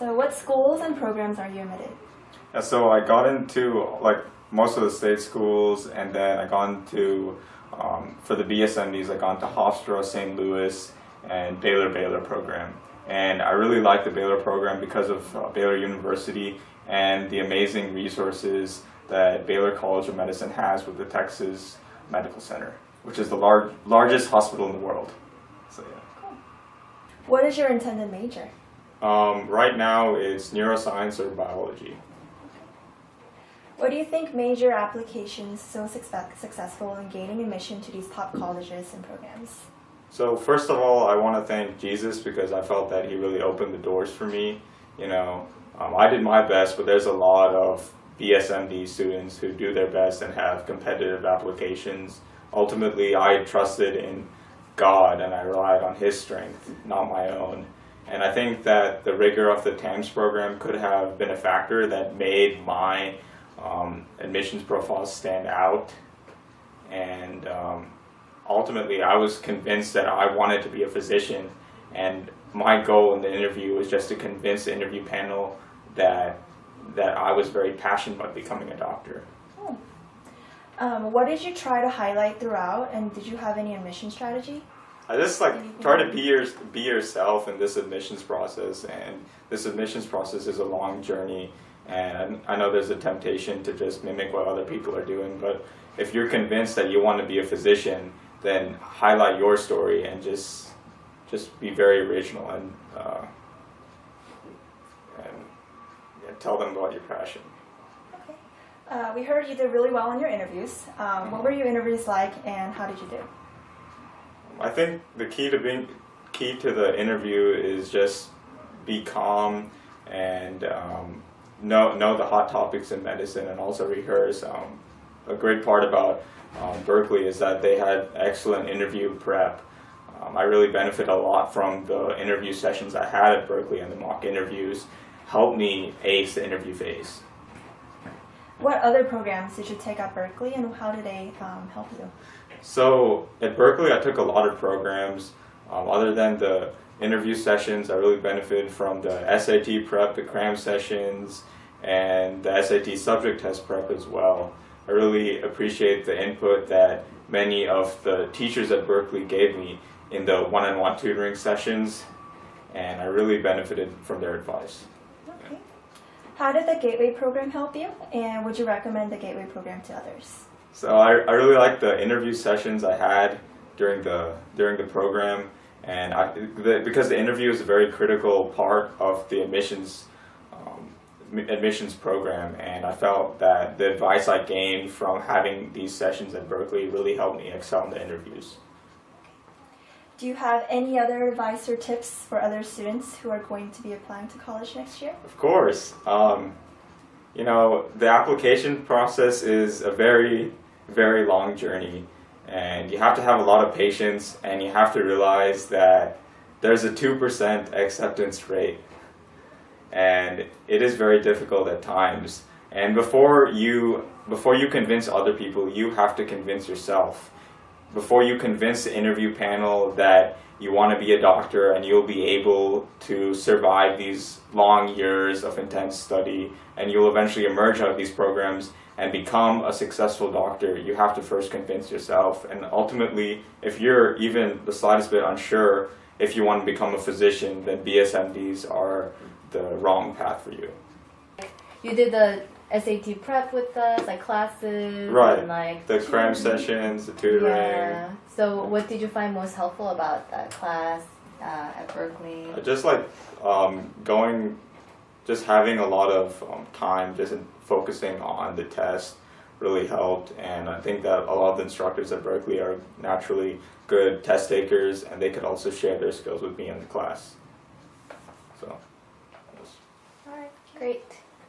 So what schools and programs are you admitted? Yeah, so I got into like most of the state schools, and then I got into for the BSMDs, I got into Hofstra, St. Louis, and Baylor program. And I really like the Baylor program because of Baylor University and the amazing resources that Baylor College of Medicine has with the Texas Medical Center, which is the largest hospital in the world. So yeah. Cool. What is your intended major? Right now it's neuroscience or biology. What do you think made your application so successful in gaining admission to these top colleges and programs? So first of all, I want to thank Jesus because I felt that he really opened the doors for me. You know, I did my best, but there's a lot of BSMD students who do their best and have competitive applications. Ultimately, I trusted in God and I relied on His strength, not my own. And I think that the rigor of the TAMS program could have been a factor that made my admissions profile stand out. And ultimately, I was convinced that I wanted to be a physician, and my goal in the interview was just to convince the interview panel that I was very passionate about becoming a doctor. Cool. What did you try to highlight throughout, and did you have any admission strategy? I just try to be yourself in this admissions process, and this admissions process is a long journey, and I know there's a temptation to just mimic what other people are doing, but if you're convinced that you want to be a physician, then highlight your story and just be very original and tell them about your passion. Okay. We heard you did really well in your interviews. What were your interviews like, and how did you do? I think the key to the interview is just be calm and know the hot topics in medicine, and also rehearse. A great part about Berkeley is that they had excellent interview prep. I really benefit a lot from the interview sessions I had at Berkeley, and the mock interviews helped me ace the interview phase. What other programs did you take at Berkeley, and how did they help you? So at Berkeley, I took a lot of programs. Other than the interview sessions, I really benefited from the SAT prep, the cram sessions, and the SAT subject test prep as well. I really appreciate the input that many of the teachers at Berkeley gave me in the one-on-one tutoring sessions, and I really benefited from their advice. Okay. How did the Gateway program help you, and would you recommend the Gateway program to others? So I really liked the interview sessions I had during the program, and because the interview is a very critical part of the admissions program, and I felt that the advice I gained from having these sessions at Berkeley really helped me excel in the interviews. Do you have any other advice or tips for other students who are going to be applying to college next year? Of course. You know, the application process is a very, very long journey, and you have to have a lot of patience, and you have to realize that there's a 2% acceptance rate, and it is very difficult at times. And before you convince other people, you have to convince yourself. Before you convince the interview panel that you want to be a doctor and you'll be able to survive these long years of intense study, and you'll eventually emerge out of these programs and become a successful doctor, you have to first convince yourself. And ultimately, if you're even the slightest bit unsure if you want to become a physician, then BSMDs are the wrong path for you. You did the SAT prep with us, like classes, right? And like the cram sessions, the tutoring. Yeah. So, what did you find most helpful about that class at Berkeley? Just like just having a lot of time, just focusing on the test really helped. And I think that a lot of the instructors at Berkeley are naturally good test takers, and they could also share their skills with me in the class. So. All right, great.